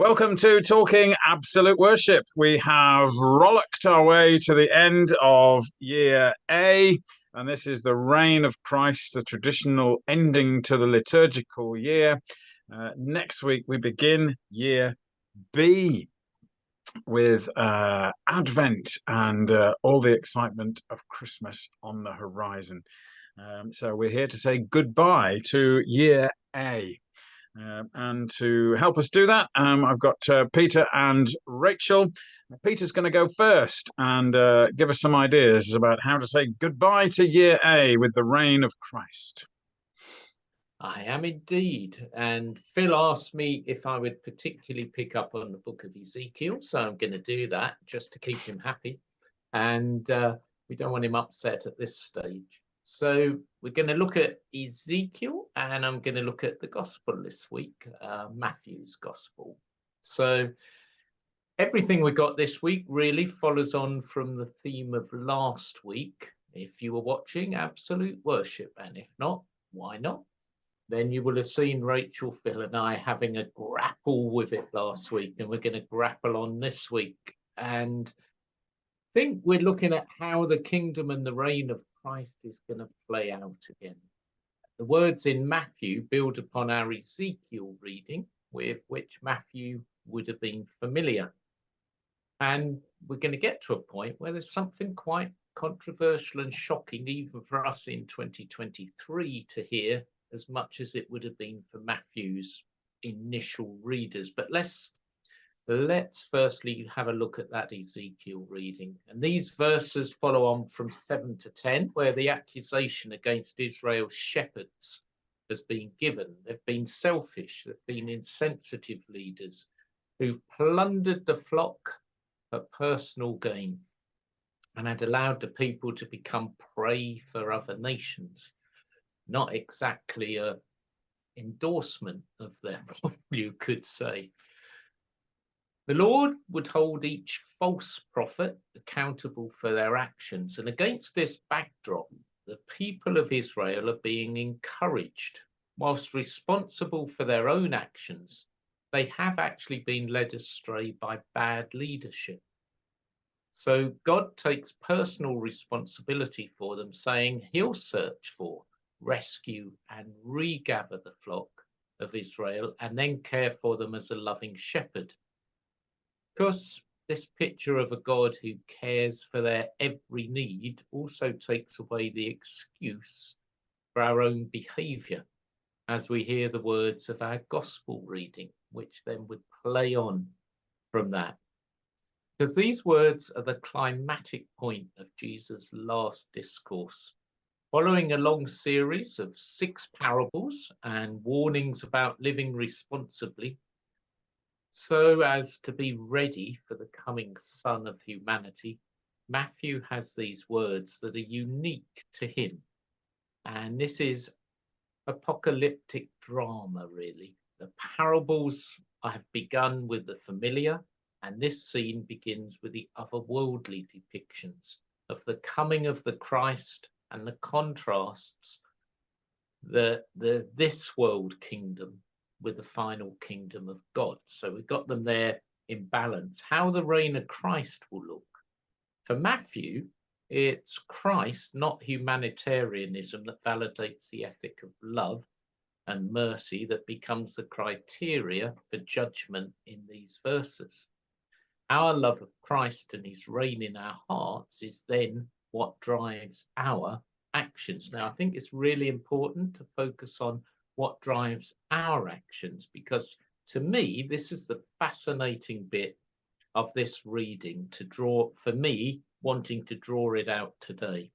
Welcome to Talking Absolute Worship. We have rollicked our way to the end of year A, and this is the reign of Christ, the traditional ending to the liturgical year. Next week, we begin year B with Advent and all the excitement of Christmas on the horizon. So we're here to say goodbye to year A. And to help us do that, I've got Peter and Rachel. Peter's going to go first and give us some ideas about how to say goodbye to year A with the reign of Christ. I am indeed. And Phil asked me if I would particularly pick up on the book of Ezekiel. So I'm going to do that just to keep him happy. And we don't want him upset at this stage. So we're going to look at Ezekiel, and I'm going to look at the gospel this week, Matthew's gospel. So everything we got this week really follows on from the theme of last week. If you were watching Absolute Worship, and if not, why not? Then you will have seen Rachel, Phil, and I having a grapple with it last week, and we're going to grapple on this week. And I think we're looking at how the kingdom and the reign of Christ is going to play out again. The words in Matthew build upon our Ezekiel reading, with which Matthew would have been familiar. And we're going to get to a point where there's something quite controversial and shocking, even for us in 2023, to hear, as much as it would have been for Matthew's initial readers. But let's firstly have a look at that Ezekiel reading. And these verses follow on from 7 to 10, where the accusation against Israel's shepherds has been given. They've been selfish, they've been insensitive leaders who've plundered the flock for personal gain and had allowed the people to become prey for other nations. Not exactly an endorsement of them, you could say. The Lord would hold each false prophet accountable for their actions. And against this backdrop, the people of Israel are being encouraged. Whilst responsible for their own actions, they have actually been led astray by bad leadership. So God takes personal responsibility for them, saying he'll search for, rescue, and regather the flock of Israel, and then care for them as a loving shepherd. Because this picture of a God who cares for their every need also takes away the excuse for our own behaviour, as we hear the words of our gospel reading, which then would play on from that. Because these words are the climatic point of Jesus' last discourse. Following a long series of 6 parables and warnings about living responsibly, so as to be ready for the coming Son of humanity, Matthew has these words that are unique to him. And this is apocalyptic drama, really. The parables have begun with the familiar, and this scene begins with the otherworldly depictions of the coming of the Christ and the contrasts, this world kingdom with the final kingdom of God. So we've got them there in balance. How the reign of Christ will look. For Matthew, it's Christ, not humanitarianism, that validates the ethic of love and mercy that becomes the criteria for judgment in these verses. Our love of Christ and his reign in our hearts is then what drives our actions. Now, I think it's really important to focus on what drives our actions, because to me, this is the fascinating bit of this reading to draw, for me, wanting to draw it out today.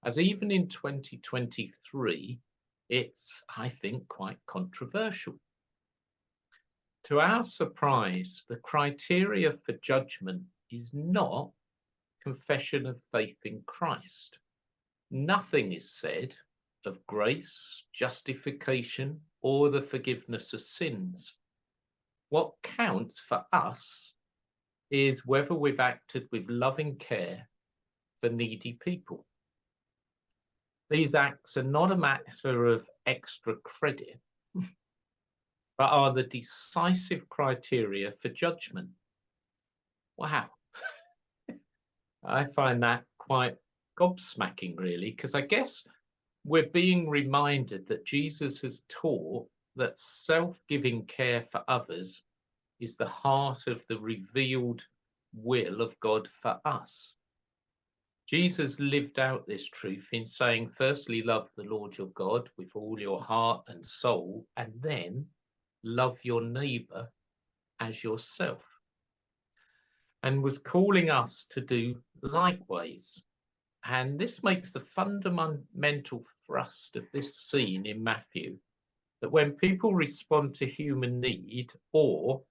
As even in 2023, it's, I think, quite controversial. To our surprise, the criteria for judgment is not confession of faith in Christ. Nothing is said of grace, justification, or the forgiveness of sins. What counts for us is whether we've acted with loving care for needy people. These acts are not a matter of extra credit, but are the decisive criteria for judgment. Wow. I find that quite gobsmacking, really, because I guess we're being reminded that Jesus has taught that self-giving care for others is the heart of the revealed will of God for us. Jesus lived out this truth in saying, firstly, love the Lord your God with all your heart and soul, and then love your neighbor as yourself, and was calling us to do likewise. And this makes the fundamental thrust of this scene in Matthew, that when people respond to human need or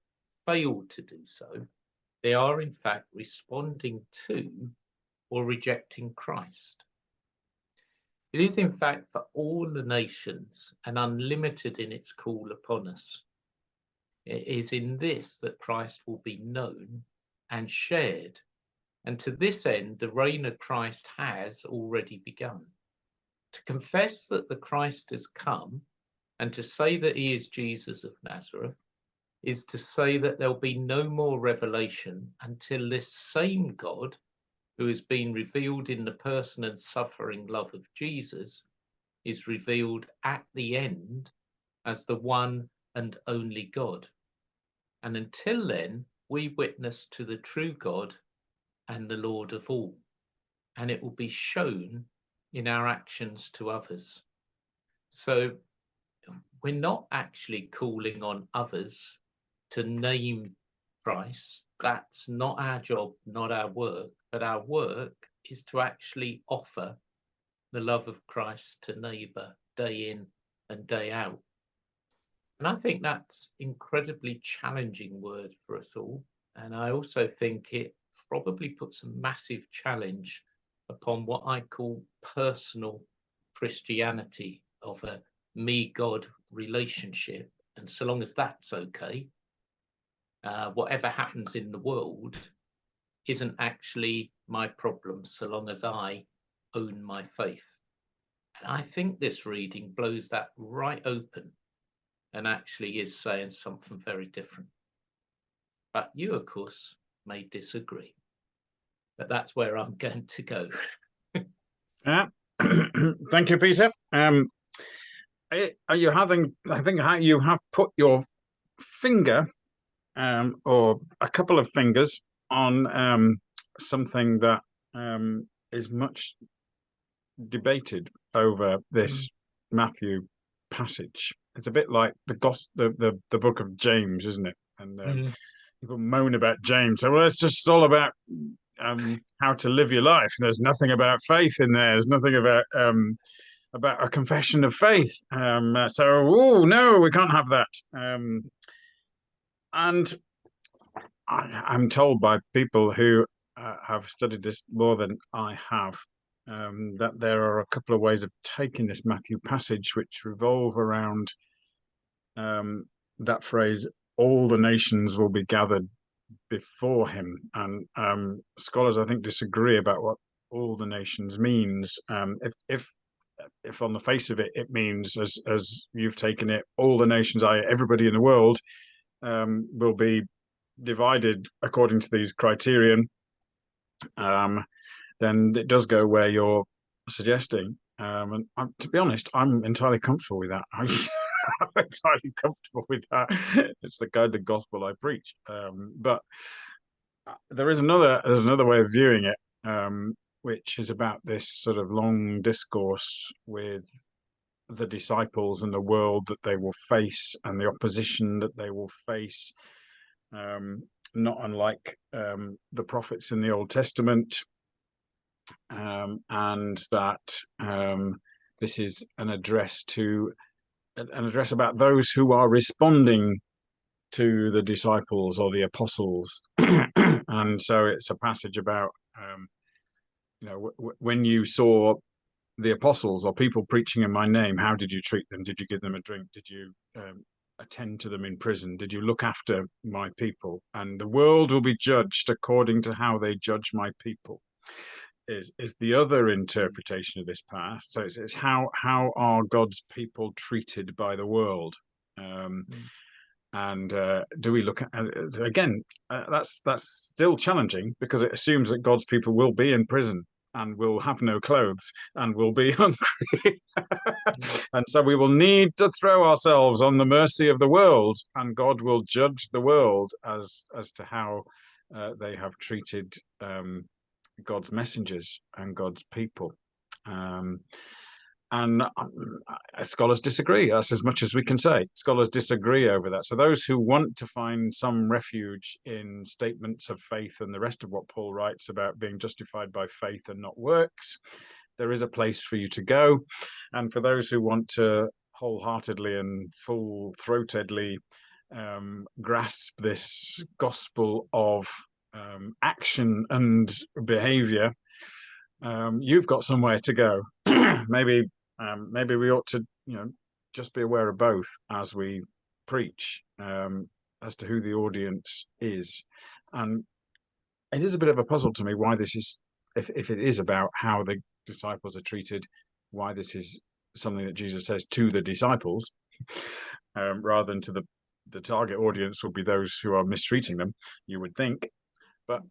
fail to do so, they are in fact responding to or rejecting Christ. It is in fact for all the nations and unlimited in its call upon us. It is in this that Christ will be known and shared. And to this end, the reign of Christ has already begun. To confess that the Christ has come and to say that he is Jesus of Nazareth is to say that there'll be no more revelation until this same God, who has been revealed in the person and suffering love of Jesus, is revealed at the end as the one and only God. And until then, we witness to the true God and the Lord of all, and it will be shown in our actions to others. So we're not actually calling on others to name Christ. That's not our job, not our work, but our work is to actually offer the love of Christ to neighbor day in and day out. And I think that's incredibly challenging word for us all. And I also think it probably puts a massive challenge upon what I call personal Christianity, of a me-God relationship. And so long as that's okay, whatever happens in the world isn't actually my problem, so long as I own my faith. And I think this reading blows that right open and actually is saying something very different. But you, of course, may disagree. But that's where I'm going to go. Yeah. Thank you, Peter. Are you having? I think you have put your finger, or a couple of fingers, on something that is much debated over this Matthew passage. It's a bit like the book of James, isn't it? And people moan about James. So, well, it's just all about how to live your life. There's nothing about faith in there. There's nothing about a confession of faith. So, oh no, we can't have that. And I'm told by people who have studied this more than I have, that there are a couple of ways of taking this Matthew passage which revolve around that phrase, all the nations will be gathered before him. And scholars, I think, disagree about what all the nations means. If on the face of it, it means, as you've taken it, all the nations, everybody in the world, will be divided according to these criterion, then it does go where you're suggesting. And to be honest, I'm entirely comfortable with that. I'm entirely comfortable with that. It's the kind of gospel I preach. But there's another way of viewing it, which is about this sort of long discourse with the disciples and the world that they will face and the opposition that they will face, not unlike the prophets in the Old Testament, and that this is an address about those who are responding to the disciples or the apostles. And so it's a passage about when you saw the apostles or people preaching in my name, how did you treat them? Did you give them a drink? Did you attend to them in prison? Did you look after my people? And the world will be judged according to how they judge my people, is the other interpretation of this path. So it's how are God's people treated by the world? And do we look at again? That's still challenging because it assumes that God's people will be in prison and will have no clothes and will be hungry. And so we will need to throw ourselves on the mercy of the world, and God will judge the world as to how they have treated God's messengers and God's people. And scholars disagree. That's as much as we can say. Scholars disagree over that. So those who want to find some refuge in statements of faith and the rest of what Paul writes about being justified by faith and not works, there is a place for you to go. And for those who want to wholeheartedly and full-throatedly grasp this gospel of action and behavior, you've got somewhere to go. maybe we ought to, just be aware of both as we preach, as to who the audience is. And it is a bit of a puzzle to me why this is, if it is about how the disciples are treated, why this is something that Jesus says to the disciples, rather than to the target audience would be those who are mistreating them, you would think. But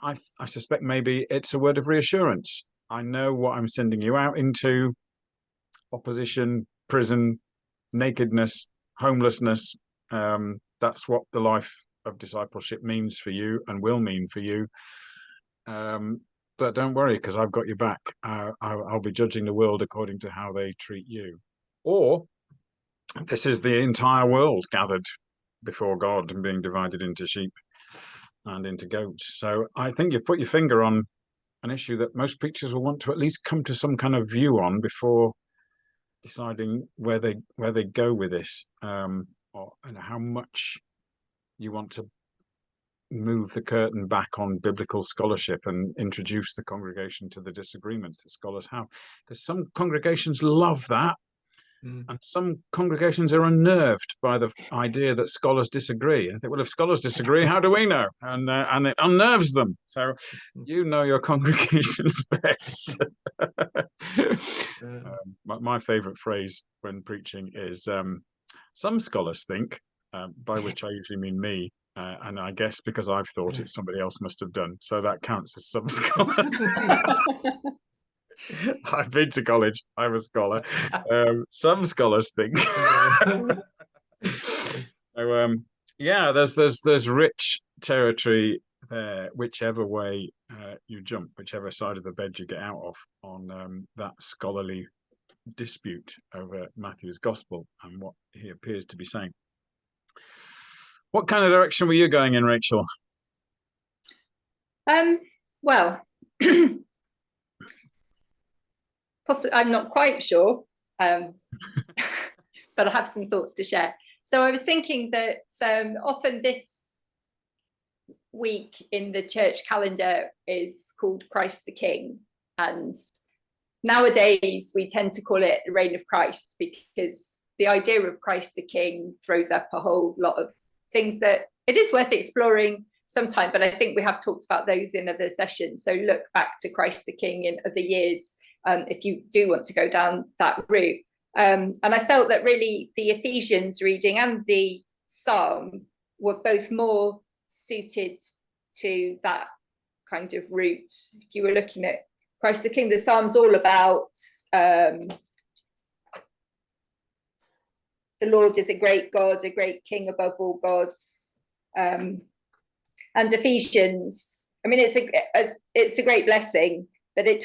I suspect maybe it's a word of reassurance. I know what I'm sending you out into: opposition, prison, nakedness, homelessness. That's what the life of discipleship means for you and will mean for you. But don't worry, because I've got your back. I'll be judging the world according to how they treat you. Or this is the entire world gathered before God and being divided into sheep and into goats. So I think you've put your finger on an issue that most preachers will want to at least come to some kind of view on before deciding where they go with this, and how much you want to move the curtain back on biblical scholarship and introduce the congregation to the disagreements that scholars have. Because some congregations love that, and some congregations are unnerved by the idea that scholars disagree. And I think, well, if scholars disagree, how do we know? And it unnerves them. So you know your congregation's best. My favourite phrase when preaching is some scholars think, by which I usually mean me, and I guess because I've thought it, somebody else must have done. So that counts as some scholars. I've been to college. I'm a scholar. Some scholars think. So yeah, there's rich territory there, whichever way you jump, whichever side of the bed you get out of on that scholarly dispute over Matthew's gospel and what he appears to be saying. What kind of direction were you going in, Rachel? Well, I'm not quite sure, but I have some thoughts to share. So I was thinking that often this week in the church calendar is called Christ the King, and nowadays we tend to call it the reign of Christ, because the idea of Christ the King throws up a whole lot of things that it is worth exploring sometime, but I think we have talked about those in other sessions. So look back to Christ the King in other years if you do want to go down that route. And I felt that really the Ephesians reading and the Psalm were both more suited to that kind of route. If you were looking at Christ the King, the Psalm's all about the Lord is a great God, a great King above all gods. And Ephesians, I mean, it's a great blessing, but it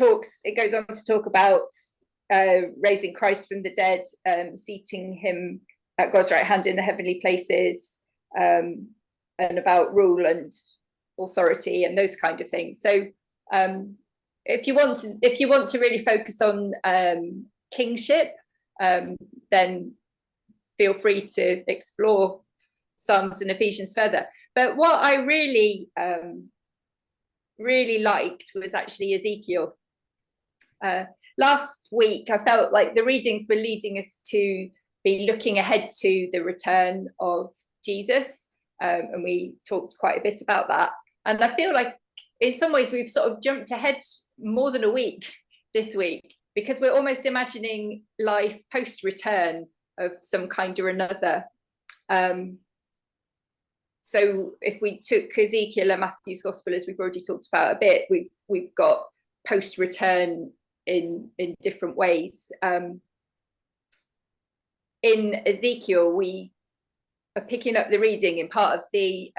goes on to talk about raising Christ from the dead, seating him at God's right hand in the heavenly places, and about rule and authority and those kind of things. So if you want to really focus on kingship, then feel free to explore Psalms and Ephesians further. But what I really liked was actually Ezekiel. Last week, I felt like the readings were leading us to be looking ahead to the return of Jesus, and we talked quite a bit about that. And I feel like in some ways we've sort of jumped ahead more than a week this week, because we're almost imagining life post-return of some kind or another. so if we took Ezekiel and Matthew's gospel, as we've already talked about a bit, we've got post-return in different ways. In Ezekiel, we are picking up the reading in part of the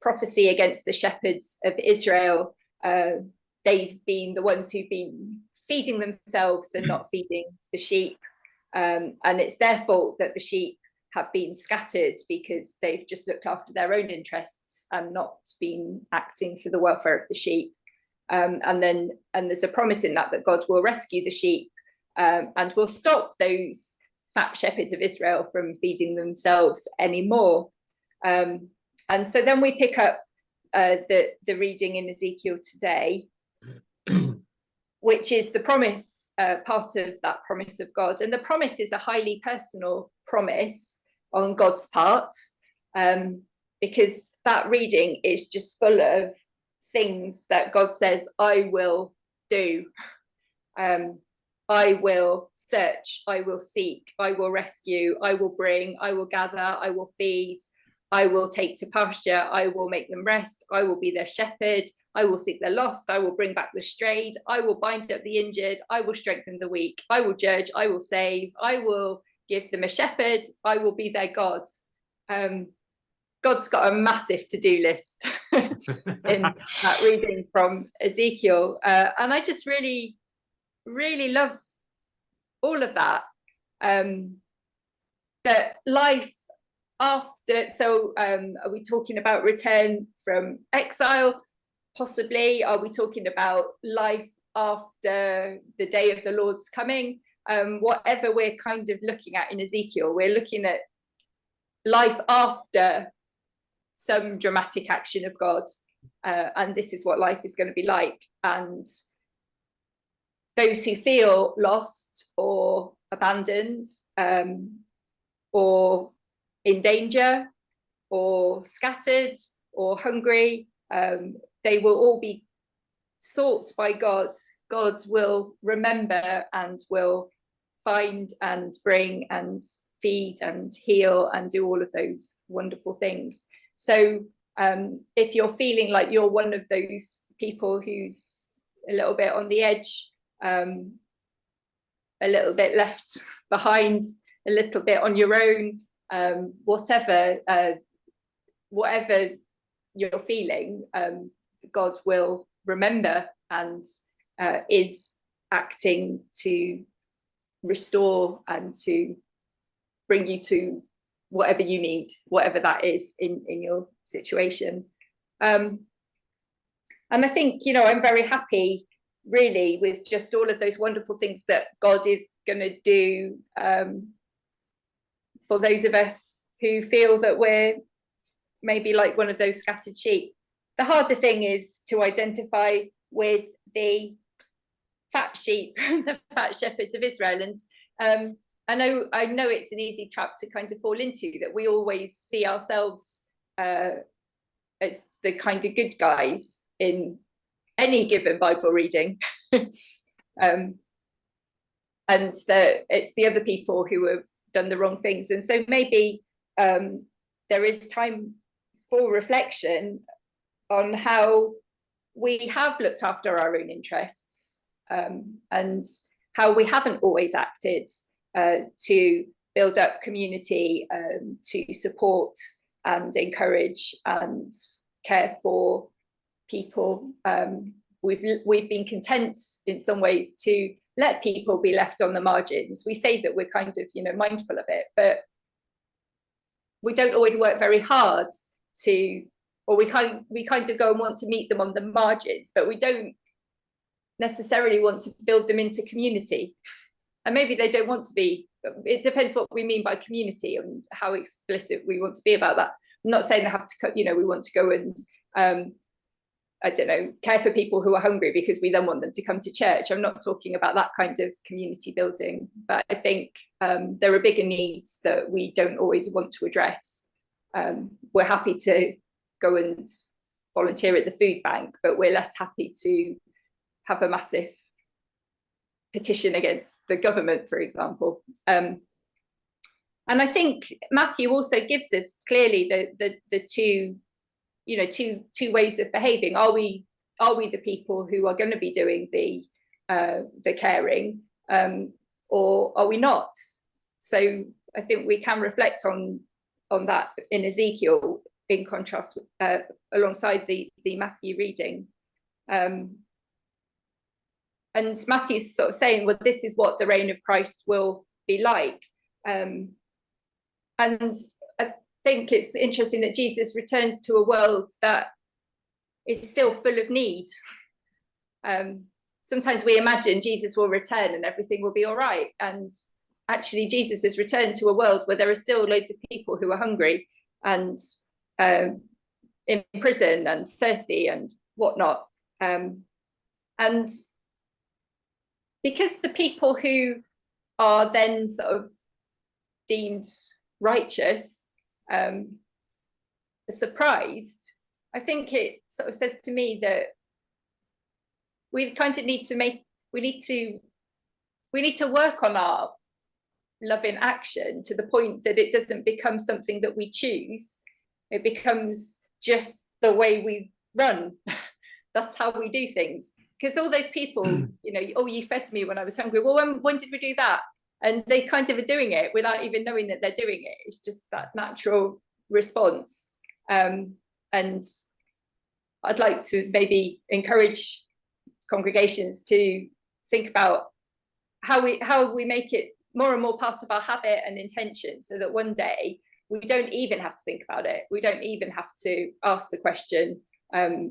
prophecy against the shepherds of Israel. They've been the ones who've been feeding themselves and not feeding the sheep. And it's their fault that the sheep have been scattered because they've just looked after their own interests and not been acting for the welfare of the sheep. And there's a promise in that God will rescue the sheep and will stop those fat shepherds of Israel from feeding themselves anymore. And so then we pick up the reading in Ezekiel today, which is the promise, part of that promise of God. And the promise is a highly personal promise on God's part, because that reading is just full of things that God says, I will do. I will search, I will seek, I will rescue, I will bring, I will gather, I will feed, I will take to pasture, I will make them rest, I will be their shepherd, I will seek the lost, I will bring back the strayed, I will bind up the injured, I will strengthen the weak, I will judge, I will save, I will give them a shepherd, I will be their God. God's got a massive to-do list in that reading from Ezekiel. And I just really love all of that. That life after, so are we talking about return from exile? Possibly. Are we talking about life after the day of the Lord's coming? Whatever we're kind of looking at in Ezekiel, we're looking at life after some dramatic action of God. And this is what life is going to be like. And those who feel lost or abandoned, or in danger, or scattered, or hungry, they will all be sought by God. God will remember and will find and bring and feed and heal and do all of those wonderful things. So if you're feeling like you're one of those people who's a little bit on the edge, a little bit left behind, a little bit on your own, whatever you're feeling, God will remember and is acting to restore and to bring you to whatever you need, whatever that is in your situation. And I think, I'm very happy really with just all of those wonderful things that God is going to do for those of us who feel that we're maybe like one of those scattered sheep. The harder thing is to identify with the fat sheep, the fat shepherds of Israel. And I know it's an easy trap to kind of fall into, that we always see ourselves as the kind of good guys in any given Bible reading. And that it's the other people who have done the wrong things. And so maybe there is time for reflection on how we have looked after our own interests, and how we haven't always acted to build up community, to support and encourage and care for people. We've been content in some ways to let people be left on the margins. We say that we're kind of mindful of it, but we don't always work very hard to, or we kind of go and want to meet them on the margins, but we don't necessarily want to build them into community. And maybe they don't want to be. It depends what we mean by community and how explicit we want to be about that. I'm not saying they have to, we want to go and I don't know, care for people who are hungry because we then want them to come to church. I'm not talking about that kind of community building, but I think there are bigger needs that we don't always want to address. We're happy to go and volunteer at the food bank, but we're less happy to have a massive petition against the government, for example. And I think Matthew also gives us clearly the two two ways of behaving. Are we the people who are going to be doing the caring, or are we not? So I think we can reflect on that in Ezekiel, in contrast alongside the Matthew reading. And Matthew's sort of saying, well, this is what the reign of Christ will be like. And I think it's interesting that Jesus returns to a world that is still full of need. Sometimes we imagine Jesus will return and everything will be all right. And actually, Jesus has returned to a world where there are still loads of people who are hungry and in prison and thirsty and whatnot. And because the people who are then sort of deemed righteous are surprised, I think it sort of says to me that we kind of need to work on our love in action to the point that it doesn't become something that we choose. It becomes just the way we run. That's how we do things. Because all those people, oh, you fed me when I was hungry. Well, when did we do that? And they kind of are doing it without even knowing that they're doing it. It's just that natural response. And I'd like to maybe encourage congregations to think about how we make it more and more part of our habit and intention, so that one day we don't even have to think about it. We don't even have to ask the question,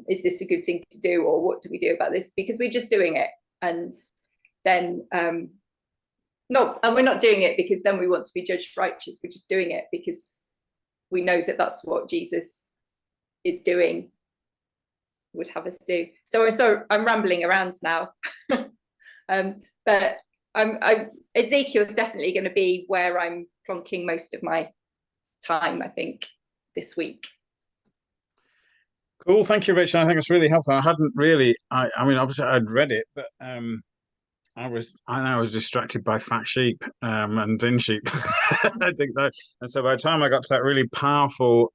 is this a good thing to do, or what do we do about this? Because we're just doing it. And then and we're not doing it because then we want to be judged righteous. We're just doing it because we know that that's what Jesus is doing, would have us do. So I'm rambling around now. But Ezekiel is definitely going to be where I'm plonking most of my time, I think, this week. Cool, thank you, Rachel. I think it's really helpful. I hadn't really, I mean, obviously I'd read it, but I was distracted by fat sheep and thin sheep. I think that, and so by the time I got to that really powerful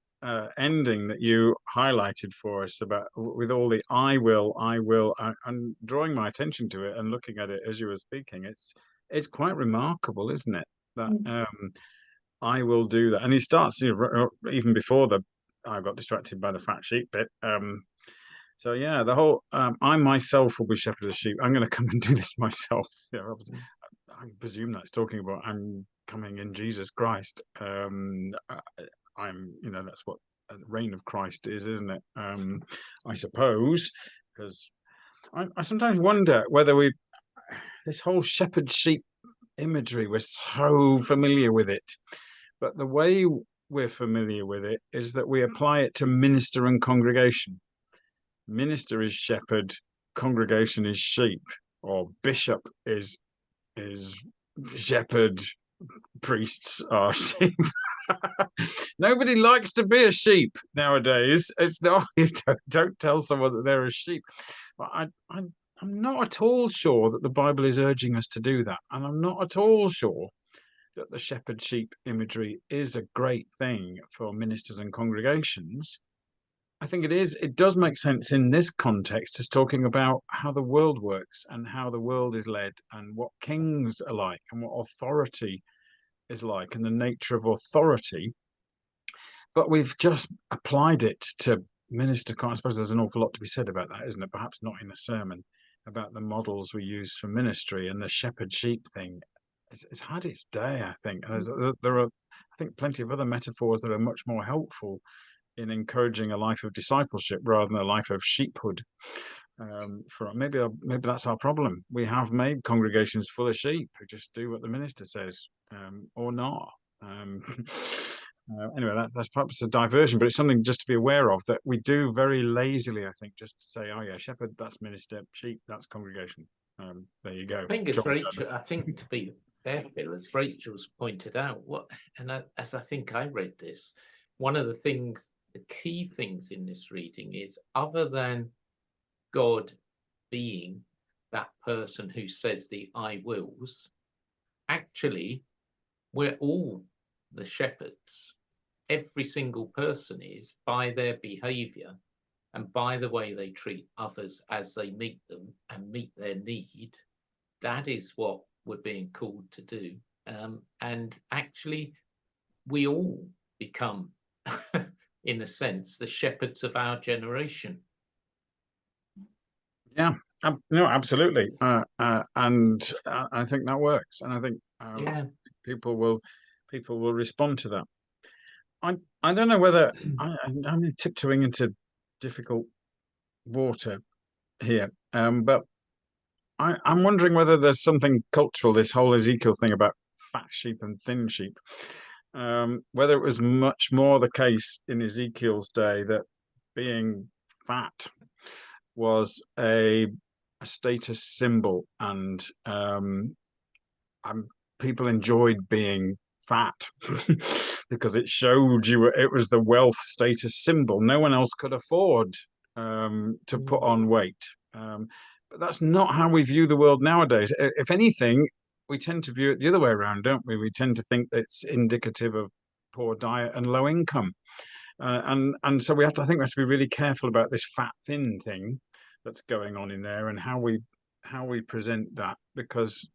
ending that you highlighted for us about with all the I will, and drawing my attention to it and looking at it as you were speaking, it's quite remarkable, isn't it? That I will do that, and he starts even before I got distracted by the fat sheep bit. So yeah, the whole I myself will be shepherd of the sheep. I'm going to come and do this myself. I presume that's talking about I'm coming in Jesus Christ. I'm, that's what the reign of Christ is, isn't it? I suppose, because I sometimes wonder whether this whole shepherd sheep imagery, we're so familiar with it, but the way we're familiar with it is that we apply it to minister and congregation. Minister is shepherd, congregation is sheep, or bishop is shepherd, priests are sheep. Nobody likes to be a sheep nowadays. It's not. Don't tell someone that they're a sheep. But I'm not at all sure that the Bible is urging us to do that, and I'm not at all sure that the shepherd sheep imagery is a great thing for ministers and congregations. I think it is. It does make sense in this context as talking about how the world works and how the world is led and what kings are like and what authority is like and the nature of authority. But we've just applied it to minister. I suppose there's an awful lot to be said about that, isn't it? Perhaps not in a sermon, about the models we use for ministry, and the shepherd sheep thing. It's had its day, I think. There are, I think, plenty of other metaphors that are much more helpful in encouraging a life of discipleship rather than a life of sheephood. Maybe that's our problem. We have made congregations full of sheep who just do what the minister says, or not. Anyway, that's perhaps a diversion, but it's something just to be aware of, that we do very lazily, I think, just to say, oh yeah, shepherd, that's minister, sheep, that's congregation. There you go. I think it's Rachel. I think, to be fair, Bill, as Rachel's pointed out, as I think I read this, one of the key things in this reading is, other than God being that person who says the I wills, actually we're all the shepherds. every single person is by their behavior and by the way they treat others as they meet them and meet their need. That is what we're being called to do. And actually, we all become, in a sense, the shepherds of our generation. Yeah, no, absolutely. And I think that works. And I think people will respond to that. I don't know whether I'm tiptoeing into difficult water here, but I'm wondering whether there's something cultural, this whole Ezekiel thing about fat sheep and thin sheep, whether it was much more the case in Ezekiel's day that being fat was a status symbol, and people enjoyed being fat because it showed you it was the wealth status symbol. No one else could afford to put on weight. But that's not how we view the world nowadays. If anything, we tend to view it the other way around, don't we? We tend to think that it's indicative of poor diet and low income. And so I think we have to be really careful about this fat thin thing that's going on in there, and how we present that, because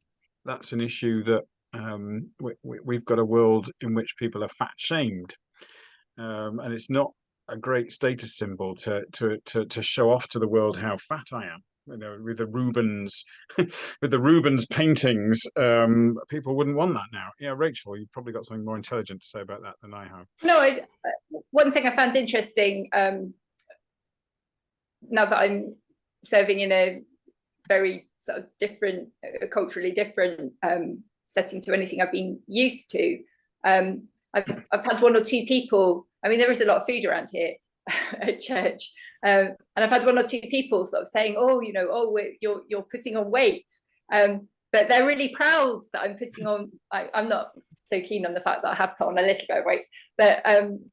that's an issue that we've got a world in which people are fat shamed, and it's not a great status symbol to show off to the world how fat I am. You know, with the Rubens, with the Rubens paintings, people wouldn't want that now. Yeah, Rachel, you've probably got something more intelligent to say about that than I have. No, one thing I found interesting, now that I'm serving in a very sort of different, culturally different setting to anything I've been used to, I've had one or two people. I mean, there is a lot of food around here at church. And I've had one or two people sort of saying, "Oh, you know, you're putting on weight," but they're really proud that I'm putting on. I'm not so keen on the fact that I have put on a little bit of weight, but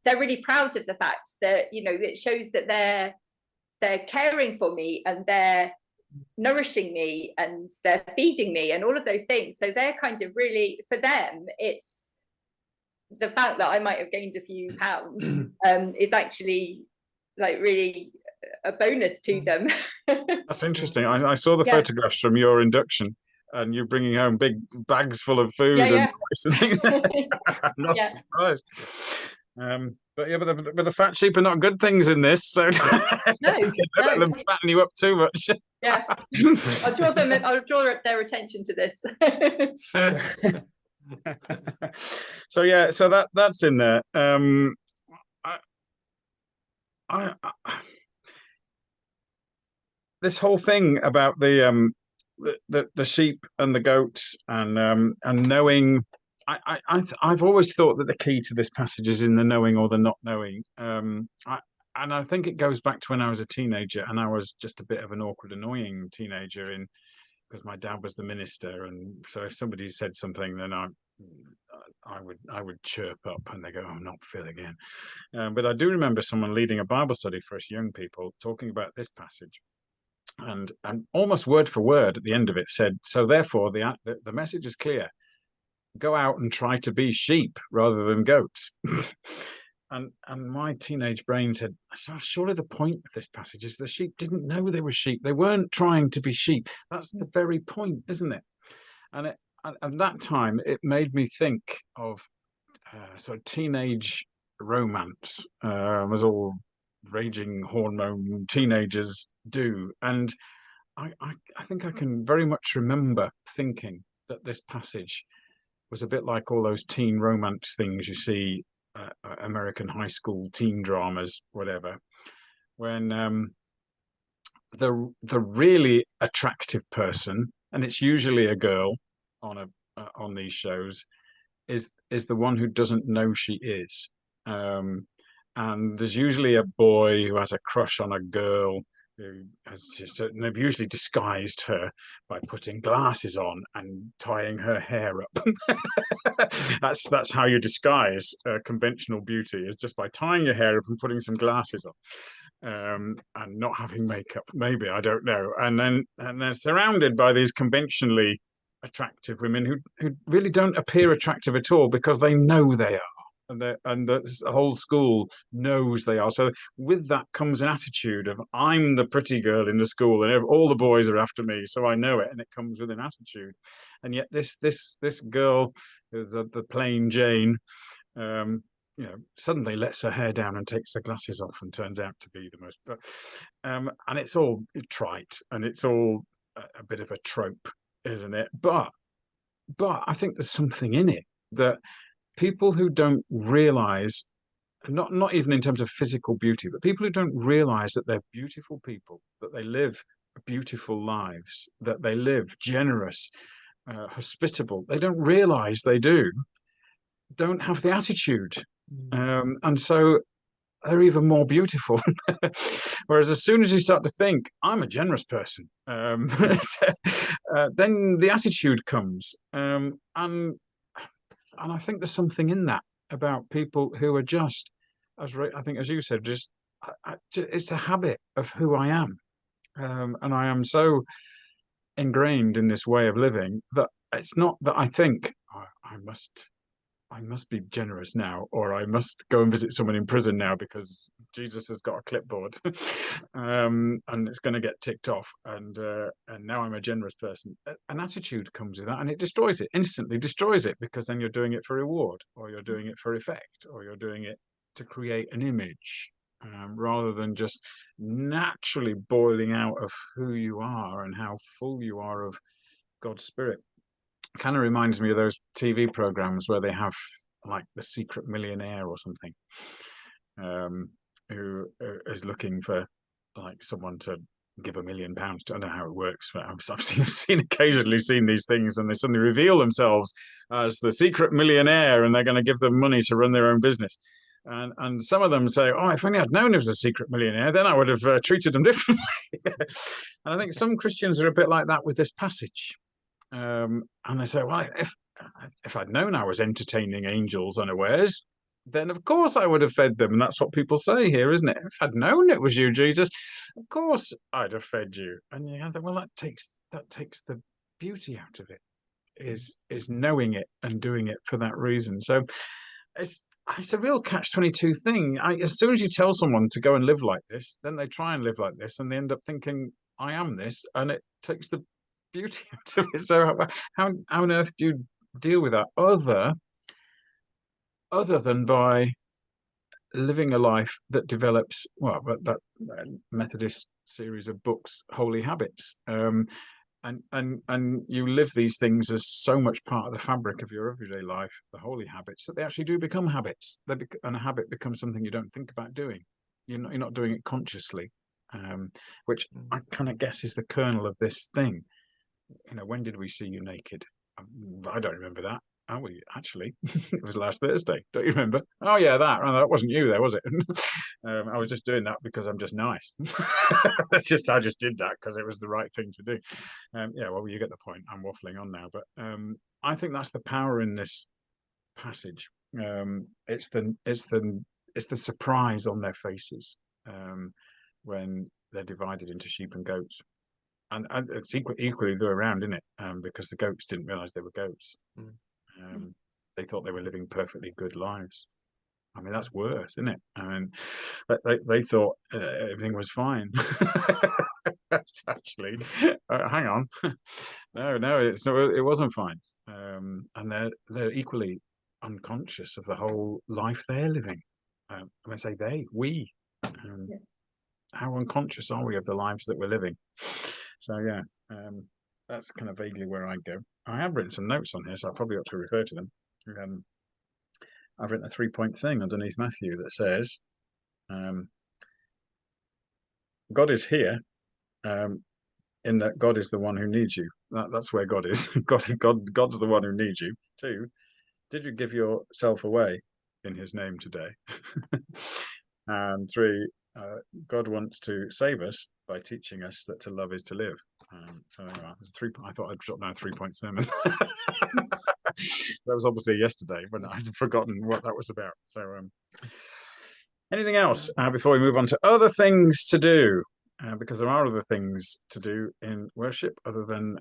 they're really proud of the fact that, you know, it shows that they're caring for me and they're nourishing me and they're feeding me and all of those things. So they're kind of really, for them, it's the fact that I might have gained a few pounds is actually like really a bonus to them. That's interesting. I saw the photographs from your induction, and you bringing home big bags full of food and things. I'm not surprised. But the fat sheep are not good things in this, so don't let them fatten you up too much. Yeah, I'll draw their attention to this. So that's in there. This whole thing about the sheep and the goats and knowing. I've always thought that the key to this passage is in the knowing or the not knowing. And I think it goes back to when I was a teenager, and I was just a bit of an awkward, annoying teenager because my dad was the minister, and so if somebody said something, then I would chirp up, and they go, "Oh, not Phil again." But I do remember someone leading a Bible study for us young people talking about this passage. And almost word for word at the end of it said, "So therefore the message is clear. Go out and try to be sheep rather than goats." and my teenage brain said, "So surely the point of this passage is the sheep didn't know they were sheep. They weren't trying to be sheep. That's the very point, isn't it?" And at that time, it made me think of sort of teenage romance, as all raging hormone teenagers do. And I think I can very much remember thinking that this passage was a bit like all those teen romance things you see, American high school teen dramas, whatever, when the really attractive person, and it's usually a girl on these shows, is the one who doesn't know she is. And there's usually a boy who has a crush on a girl who has and they've usually disguised her by putting glasses on and tying her hair up. That's how you disguise conventional beauty, is just by tying your hair up and putting some glasses on, and not having makeup. Maybe, I don't know. And they're surrounded by these conventionally attractive women who really don't appear attractive at all because they know they are. and the whole school knows they are. So with that comes an attitude of I'm the pretty girl in the school, and all the boys are after me, so I know it, and it comes with an attitude. And yet this girl, the plain Jane, suddenly lets her hair down and takes the glasses off and turns out to be the most. And it's all trite and it's all a bit of a trope, isn't it? But I think there's something in it that people who don't realize, not even in terms of physical beauty, but people who don't realize that they're beautiful people, that they live beautiful lives, that they live generous, hospitable, they don't realize they don't have the attitude. And so they're even more beautiful. Whereas as soon as you start to think, I'm a generous person, then the attitude comes. And I think there's something in that about people who are just, I think, as you said, it's a habit of who I am. And I am so ingrained in this way of living that it's not that I think, oh, I must be generous now, or I must go and visit someone in prison now because Jesus has got a clipboard, and it's going to get ticked off, and now I'm a generous person. An attitude comes with that, and it destroys it, instantly destroys it, because then you're doing it for reward, or you're doing it for effect, or you're doing it to create an image, rather than just naturally boiling out of who you are and how full you are of God's Spirit. Kind of reminds me of those TV programs where they have like the secret millionaire or something, who is looking for like someone to give £1 million to. I don't know how it works, but I've occasionally seen these things, and they suddenly reveal themselves as the secret millionaire, and they're going to give them money to run their own business. And some of them say, "Oh, if only I'd known he was a secret millionaire, then I would have treated him differently." And I think some Christians are a bit like that with this passage. And they say, well, if I'd known I was entertaining angels unawares, then of course I would have fed them. And that's what people say here, isn't it? If I'd known it was you, Jesus, of course I'd have fed you. And you think, well, that takes the beauty out of it, is knowing it and doing it for that reason. So it's a real catch-22 thing. As soon as you tell someone to go and live like this, then they try and live like this, and they end up thinking, I am this, and it takes the beauty out of it. So how on earth do you deal with that other than by living a life that develops, well, that Methodist series of books, Holy Habits, and you live these things as so much part of the fabric of your everyday life, the holy habits, that they actually do become habits. And a habit becomes something you don't think about doing. You're not doing it consciously, which I kind of guess is the kernel of this thing. When did we see you naked? I don't remember that. Oh, we actually, it was last Thursday. Don't you remember? Oh yeah, that wasn't you there, was it? I was just doing that because I'm just nice. I just did that because it was the right thing to do. Yeah, well, you get the point. I'm waffling on now, but I think that's the power in this passage. It's the surprise on their faces when they're divided into sheep and goats. And it's equally the way around, isn't it? Because the goats didn't realize they were goats. They thought they were living perfectly good lives. I mean, that's worse, isn't it? I mean, they thought everything was fine. Actually, hang on, no, it wasn't fine. And they're equally unconscious of the whole life they're living. When I say we. How unconscious are we of the lives that we're living? So yeah, that's kind of vaguely where I go. I have written some notes on here, so I probably ought to refer to them. I've written a 3-point thing underneath Matthew that says, God is here, in that God is the one who needs you. That's where God is. God's the one who needs you. 2, did you give yourself away in his name today? And 3, God wants to save us by teaching us that to love is to live. So anyway, I thought I'd jot down a 3-point sermon. That was obviously yesterday when I'd forgotten what that was about. So anything else before we move on to other things to do? Because there are other things to do in worship other than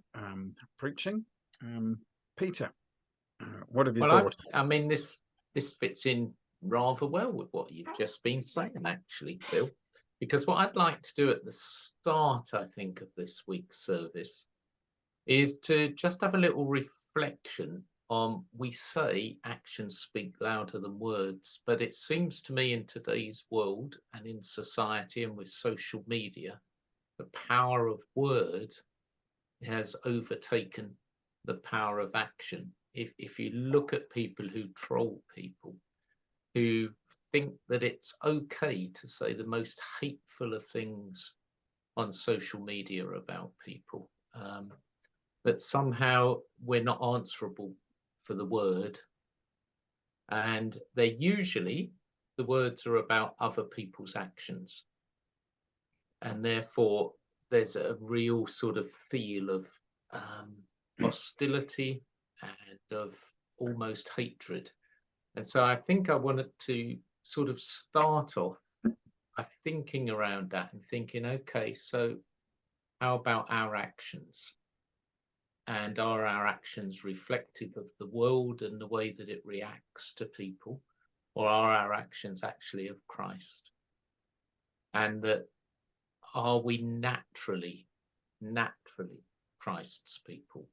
preaching. Peter, what have you thought? I mean, this this fits in rather well with what you've just been saying, actually, Phil, because what I'd like to do at the start, I think, of this week's service is to just have a little reflection on, we say actions speak louder than words, but it seems to me in today's world and in society and with social media, the power of word has overtaken the power of action. If you look at people who troll people, who think that it's okay to say the most hateful of things on social media about people, that somehow we're not answerable for the word, and they're usually, the words are about other people's actions, and therefore there's a real sort of feel of hostility and of almost hatred. And so I think I wanted to sort of start off by thinking around that and thinking, okay, so how about our actions? And are our actions reflective of the world and the way that it reacts to people? Or are our actions actually of Christ? And that are we naturally Christ's people?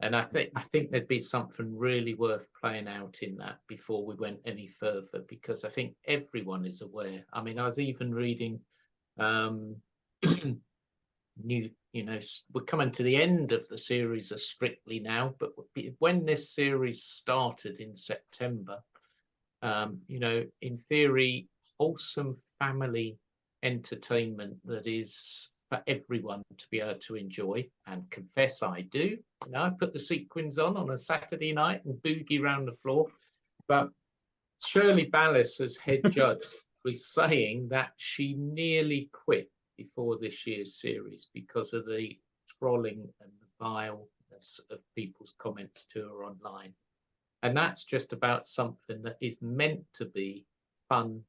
And I think there'd be something really worth playing out in that before we went any further, because I think everyone is aware. I mean, I was even reading we're coming to the end of the series of Strictly now, but when this series started in September, in theory, wholesome family entertainment that is for everyone to be able to enjoy, and confess I do. I put the sequins on a Saturday night and boogie around the floor. But Shirley Ballas, as head judge, was saying that she nearly quit before this year's series because of the trolling and the vileness of people's comments to her online. And that's just about something that is meant to be fun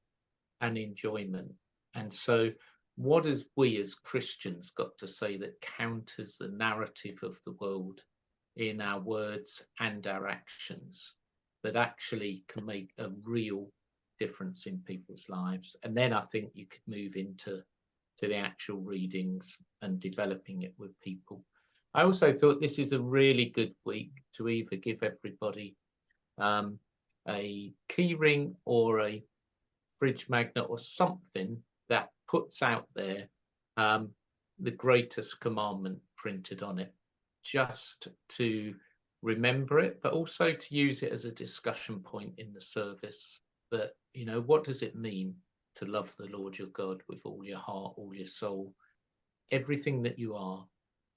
and enjoyment. And so what has we as Christians got to say that counters the narrative of the world in our words and our actions, that actually can make a real difference in people's lives? And then I think you could move into the actual readings and developing it with people. I also thought this is a really good week to either give everybody a key ring or a fridge magnet or something that puts out there the greatest commandment printed on it, just to remember it, but also to use it as a discussion point in the service. That, what does it mean to love the Lord your God with all your heart, all your soul, everything that you are,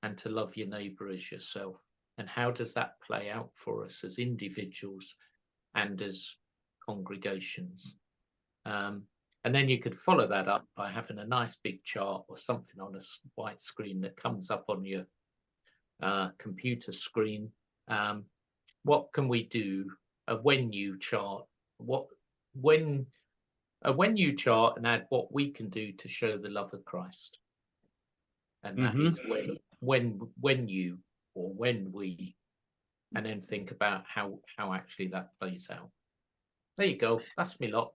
and to love your neighbour as yourself? And how does that play out for us as individuals and as congregations? And then you could follow that up by having a nice big chart or something on a white screen that comes up on your computer screen. What can we do? A when you chart. When you chart, and add what we can do to show the love of Christ. And that is when you, or when we, and then think about how actually that plays out. There you go. That's me lot.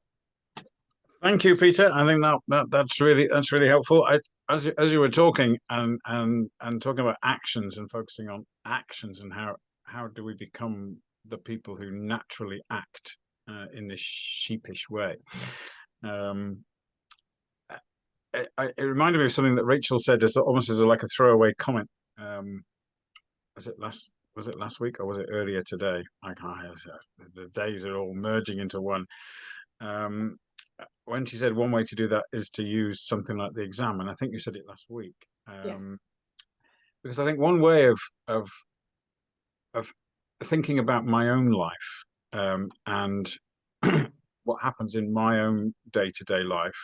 Thank you, Peter. I think that's really helpful. As you were talking and talking about actions and focusing on actions and how do we become the people who naturally act in this sheepish way. It reminded me of something that Rachel said, almost as like a throwaway comment. Was it last week or was it earlier today? I can't. The days are all merging into one. When she said one way to do that is to use something like the exam, and I think you said it last week. Because I think one way of thinking about my own life and what happens in my own day-to-day life,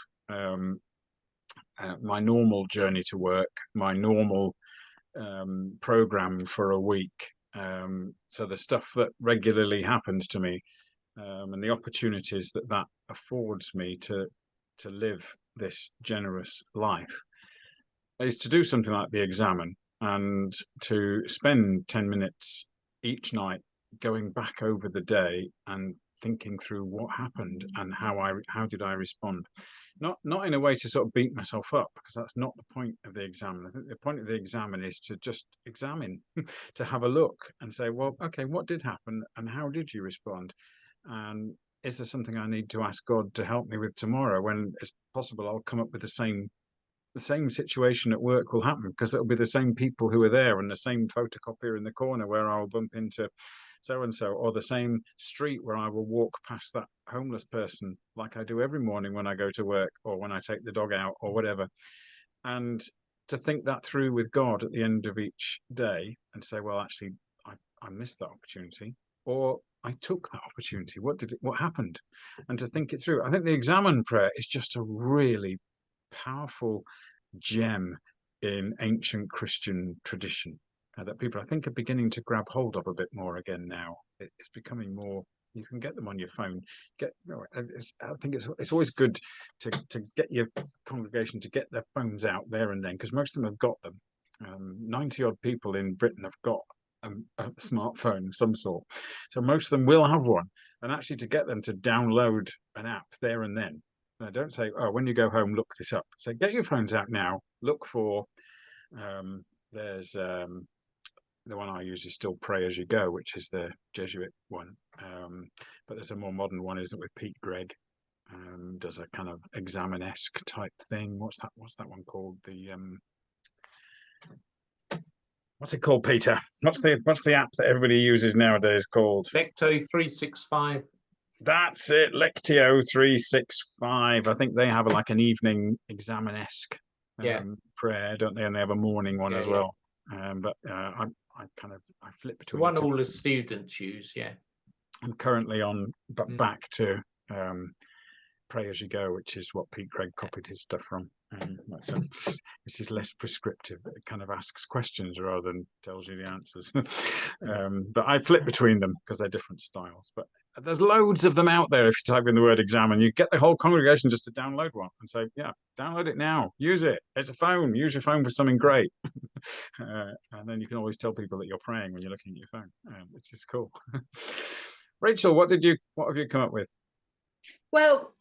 my normal journey to work, my normal program for a week, so the stuff that regularly happens to me, and the opportunities that affords me to live this generous life, is to do something like the Examine and to spend 10 minutes each night going back over the day and thinking through what happened and how did I respond. Not in a way to sort of beat myself up, because that's not the point of the exam. I think the point of the exam is to just examine, to have a look and say, well, okay, what did happen and how did you respond? And is there something I need to ask God to help me with tomorrow, when it's possible I'll come up with the same situation at work will happen, because it'll be the same people who are there, and the same photocopier in the corner where I'll bump into so and so, or the same street where I will walk past that homeless person like I do every morning when I go to work, or when I take the dog out, or whatever. And to think that through with God at the end of each day and say, well, actually, I missed that opportunity, or I took that opportunity. What happened? And to think it through. I think the examine prayer is just a really powerful gem in ancient Christian tradition that people, I think, are beginning to grab hold of a bit more again now. It's becoming more. You can get them on your phone. I think it's always good to get your congregation to get their phones out there and then, because most of them have got them. 90 odd people in Britain have got a smartphone of some sort, so most of them will have one. And actually, to get them to download an app there and then. Don't say, oh, when you go home, look this up. So get your phones out now. Look for, there's the one I use is still Pray As You Go, which is the Jesuit one. But there's a more modern one, isn't it, with Pete Gregg. Does a kind of examine-esque type thing. What's that one called? What's it called, Peter? What's the app that everybody uses nowadays called? Lecto 365. That's it, Lectio 365. I think they have like an evening examine-esque prayer, don't they? And they have a morning one as well. But I flip between one all the students use. I'm currently on, but back to Pray As You Go, which is what Pete Gregg copied his stuff from. So this is less prescriptive. It kind of asks questions rather than tells you the answers. But I flip between them because they're different styles. But there's loads of them out there. If you type in the word examine, you get the whole congregation just to download one and say, yeah, download it now. Use it. It's a phone. Use your phone for something great. And then you can always tell people that you're praying when you're looking at your phone, which is cool. Rachel, what have you come up with? Well,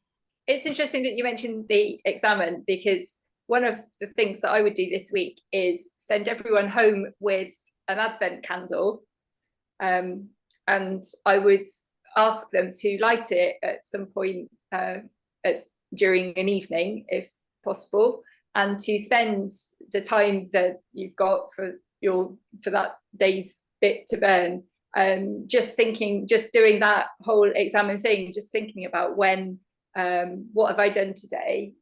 it's interesting that you mentioned the examine, because one of the things that I would do this week is send everyone home with an Advent candle. And I would ask them to light it at some point during an evening, if possible, and to spend the time that you've got for that day's bit to burn, just doing that whole examine thing, just thinking about what have I done today?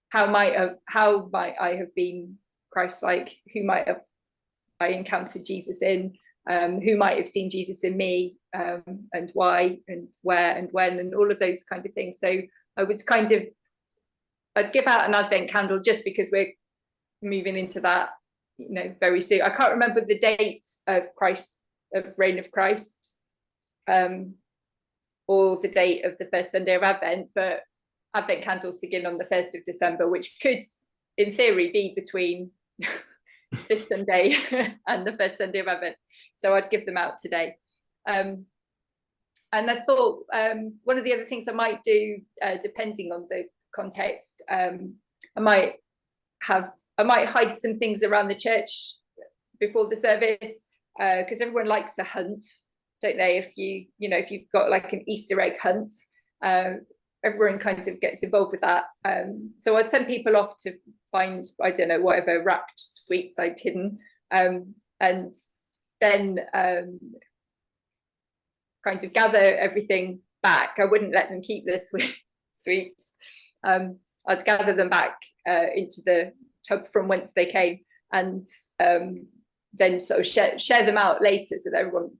How might I have been Christ-like? Who might have I encountered Jesus in? Who might have seen Jesus in me? And why? And where? And when? And all of those kind of things. So I would I'd give out an Advent candle just because we're moving into that, very soon. I can't remember the date of reign of Christ. Or the date of the first Sunday of Advent, but Advent candles begin on the 1st of December, which could, in theory, be between this Sunday and the first Sunday of Advent. So I'd give them out today. And I thought one of the other things I might do, depending on the context, I might hide some things around the church before the service, because everyone likes a hunt, don't they? If you've got like an Easter egg hunt, everyone kind of gets involved with that. So I'd send people off to find, I don't know, whatever wrapped sweets I'd hidden, and then kind of gather everything back. I wouldn't let them keep the sweets. I'd gather them back into the tub from whence they came, and then sort of share them out later so that everyone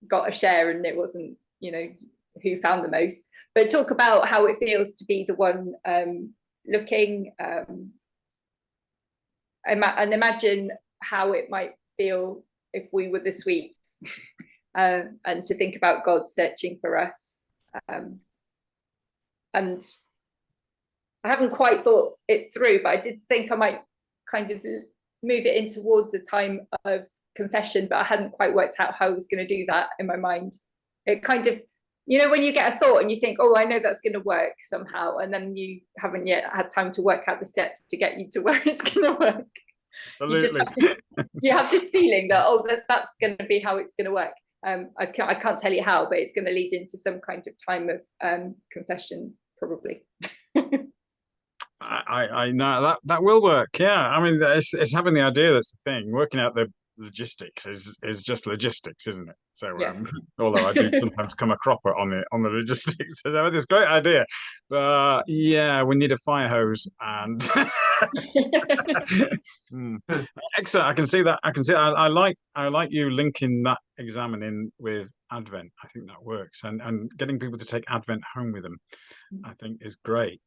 got a share and it wasn't, who found the most, but talk about how it feels to be the one looking, and imagine how it might feel if we were the sweets, and to think about God searching for us. And I haven't quite thought it through, but I did think I might kind of move it in towards a time of confession, but I hadn't quite worked out how I was going to do that in my mind. It kind of, when you get a thought and you think, oh, I know that's going to work somehow, and then you haven't yet had time to work out the steps to get you to where it's going to work. Absolutely. You have this feeling that, oh, that's going to be how it's going to work. I can't tell you how, but it's going to lead into some kind of time of confession, probably. I know that will work. Yeah, I mean, it's having the idea that's the thing. Working out the logistics is just logistics, isn't it? So, Yeah. although I do sometimes come a cropper on the logistics, so I have this great idea, but yeah, we need a fire hose and. Excellent. I can see that. I like you linking that examining with Advent. I think that works, and getting people to take Advent home with them, I think, is great.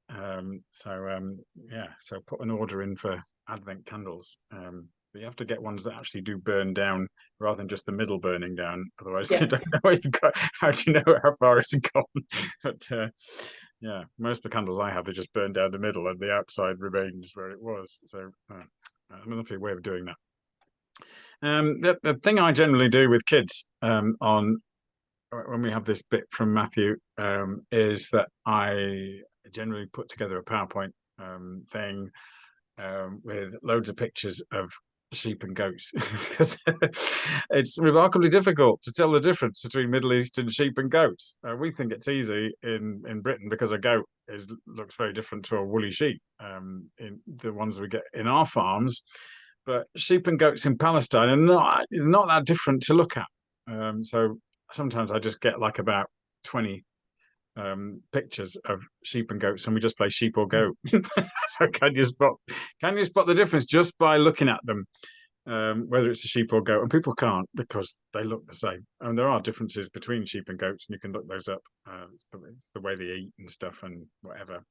So put an order in for Advent candles. But you have to get ones that actually do burn down rather than just the middle burning down. Otherwise, you don't know what you've got. How do you know how far it's gone? But yeah, most of the candles I have, they just burn down the middle and the outside remains where it was. So another way of doing that. The thing I generally do with kids when we have this bit from Matthew is that I generally put together a PowerPoint thing with loads of pictures of sheep and goats because it's remarkably difficult to tell the difference between Middle Eastern sheep and goats. We think it's easy in Britain because a goat looks very different to a woolly sheep in the ones we get in our farms, but sheep and goats in Palestine are not that different to look at. So sometimes I just get like about 20 pictures of sheep and goats, and we just play sheep or goat. So can you spot the difference just by looking at them, whether it's a sheep or goat? And people can't because they look the same. And there are differences between sheep and goats, and you can look those up. It's the way they eat and stuff and whatever.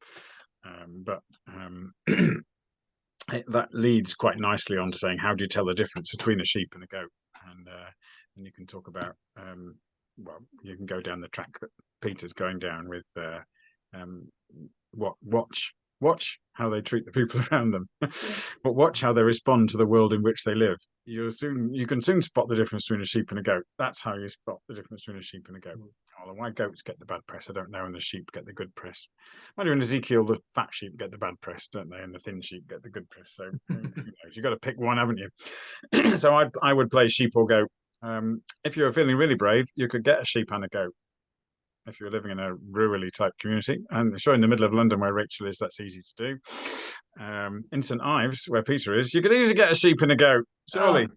That leads quite nicely on to saying, how do you tell the difference between a sheep and a goat? And you can talk about you can go down the track that Peter's going down with watch how they treat the people around them, but watch how they respond to the world in which they live. You can soon spot the difference between a sheep and a goat. That's how you spot the difference between a sheep and a goat. Oh, why goats get the bad press, I don't know, and the sheep get the good press. Mind you, in Ezekiel, the fat sheep get the bad press, don't they? And the thin sheep get the good press. So you've got to pick one, haven't you? So I would play sheep or goat. If you're feeling really brave, you could get a sheep and a goat. If you're living in a rurally type community, and sure, in the middle of London where Rachel is, that's easy to do. In St Ives, where Peter is, you could easily get a sheep and a goat, surely.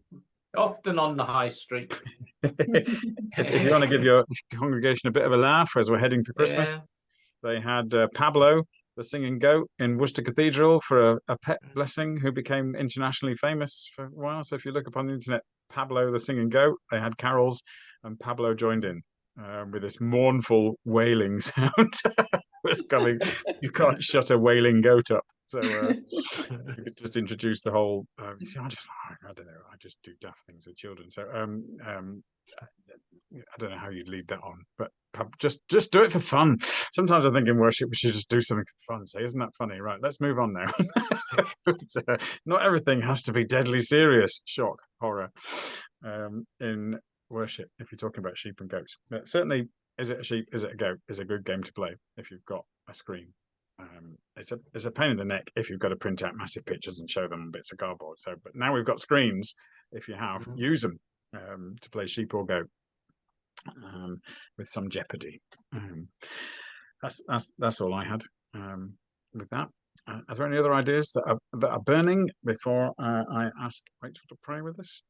Often on the high street. If you want to give your congregation a bit of a laugh as we're heading for Christmas, they had Pablo, the singing goat, in Worcester Cathedral for a pet blessing who became internationally famous for a while. So if you look up on the internet, Pablo, the singing goat, they had carols and Pablo joined in with this mournful wailing sound was coming. You can't shut a wailing goat up. So you could just introduce the whole. You see, I don't know. I just do daft things with children. So I don't know how you'd lead that on, but just do it for fun. Sometimes I think in worship we should just do something for fun. Say, isn't that funny? Right, let's move on now. But, not everything has to be deadly serious. Shock, horror in worship. If you're talking about sheep and goats, but certainly, is it a sheep? Is it a goat? Is a good game to play if you've got a screen. It's a pain in the neck if you've got to print out massive pictures and show them on bits of cardboard. So, but now we've got screens. If you have, use them to play sheep or goat. With some jeopardy. That's all I had with that. Are there any other ideas that are burning before I ask Rachel to pray with us?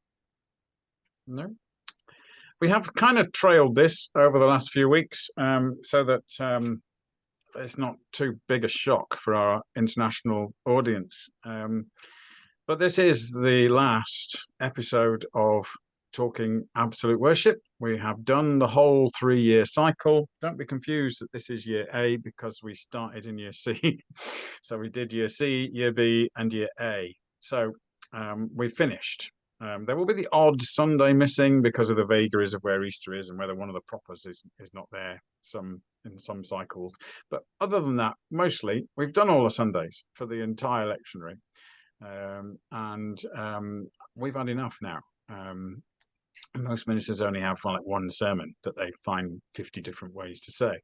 No. We have kind of trailed this over the last few weeks so that it's not too big a shock for our international audience. But this is the last episode of Talking Absolute Worship. We have done the whole 3-year cycle. Don't be confused that this is year A because we started in year C. So we did year C, year B, and year A. So we finished. There will be the odd Sunday missing because of the vagaries of where Easter is and whether one of the propers is not there in some cycles. But other than that, mostly we've done all the Sundays for the entire lectionary. And we've had enough now. Most ministers only have one sermon that they find 50 different ways to say.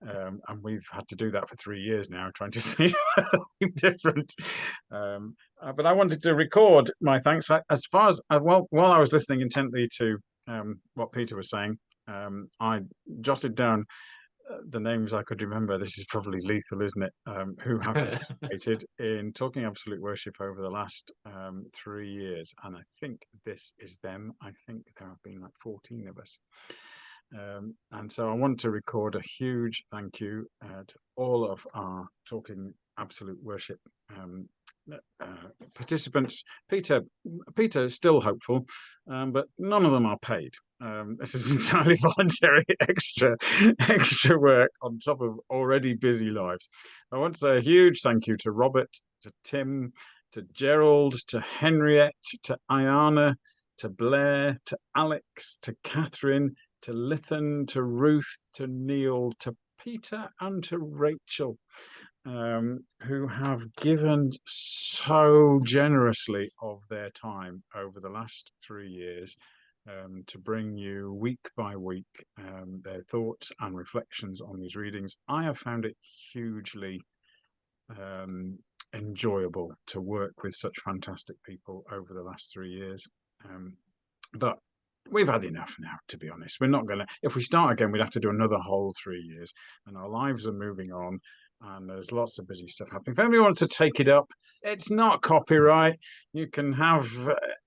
And we've had to do that for 3 years now, trying to say something different. But I wanted to record my thanks. As far as, while I was listening intently to what Peter was saying, I jotted down the names I could remember. This is probably lethal, isn't it? Who have participated in Talking Absolute Worship over the last 3 years, and I think this is them. I think there have been like 14 of us, and so I want to record a huge thank you to all of our Talking Absolute Worship participants. Peter is still hopeful, but none of them are paid. This is entirely voluntary extra work on top of already busy lives. I want to say a huge thank you to Robert, to Tim, to Gerald, to Henriette, to Ayana, to Blair, to Alex, to Catherine, to Lithan, to Ruth, to Neil, to Peter, and to Rachel, who have given so generously of their time over the last 3 years to bring you week by week their thoughts and reflections on these readings. I have found it hugely enjoyable to work with such fantastic people over the last 3 years. But we've had enough now, to be honest. We're not going to, if we start again, we'd have to do another whole 3 years, and our lives are moving on, and there's lots of busy stuff happening. If anybody wants to take it up, it's not copyright. You can have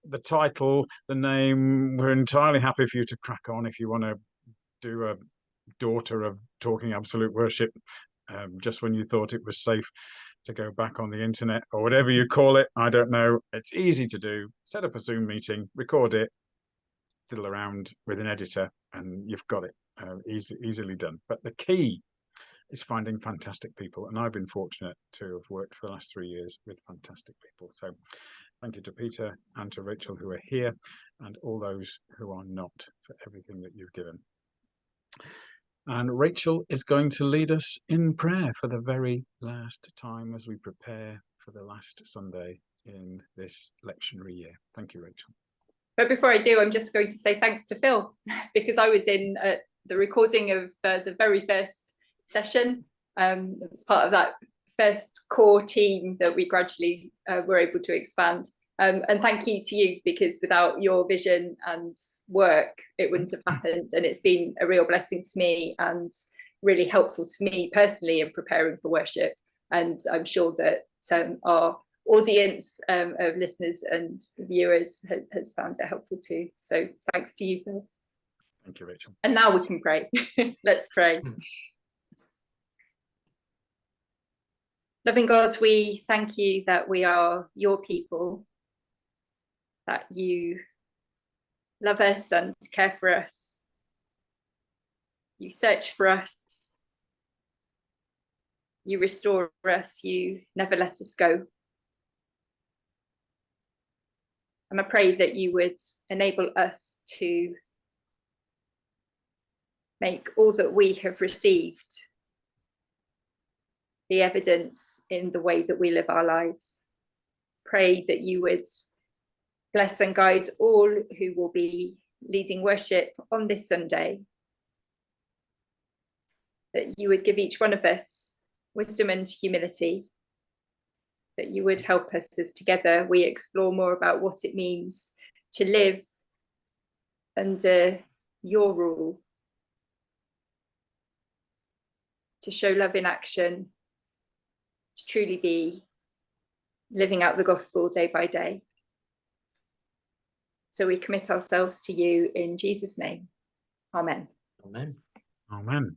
the title, the name. We're entirely happy for you to crack on if you want to do a daughter of Talking Absolute Worship, just when you thought it was safe to go back on the internet, or whatever you call it. I don't know. It's easy to do. Set up a Zoom meeting, record it, fiddle around with an editor, and you've got it easily done. But the key is finding fantastic people, and I've been fortunate to have worked for the last 3 years with fantastic people. So thank you to Peter and to Rachel, who are here, and all those who are not, for everything that you've given. And Rachel is going to lead us in prayer for the very last time as we prepare for the last Sunday in this lectionary year. Thank you, Rachel. But before I do, I'm just going to say thanks to Phil, because I was in the recording of the very first session. It was part of that first core team that we gradually were able to expand. And thank you to you, because without your vision and work, it wouldn't have happened. And it's been a real blessing to me and really helpful to me personally in preparing for worship. And I'm sure that our audience of listeners and viewers has found it helpful too. So thanks to you, Phil. Thank you, Rachel. And now we can pray. Let's pray. Loving God, we thank you that we are your people, that you love us and care for us. You search for us. You restore us. You never let us go. And I pray that you would enable us to make all that we have received the evidence in the way that we live our lives. Pray that you would bless and guide all who will be leading worship on this Sunday, that you would give each one of us wisdom and humility, that you would help us as together we explore more about what it means to live under your rule, to show love in action, to truly be living out the gospel day by day. So we commit ourselves to you in Jesus' name. Amen. Amen. Amen.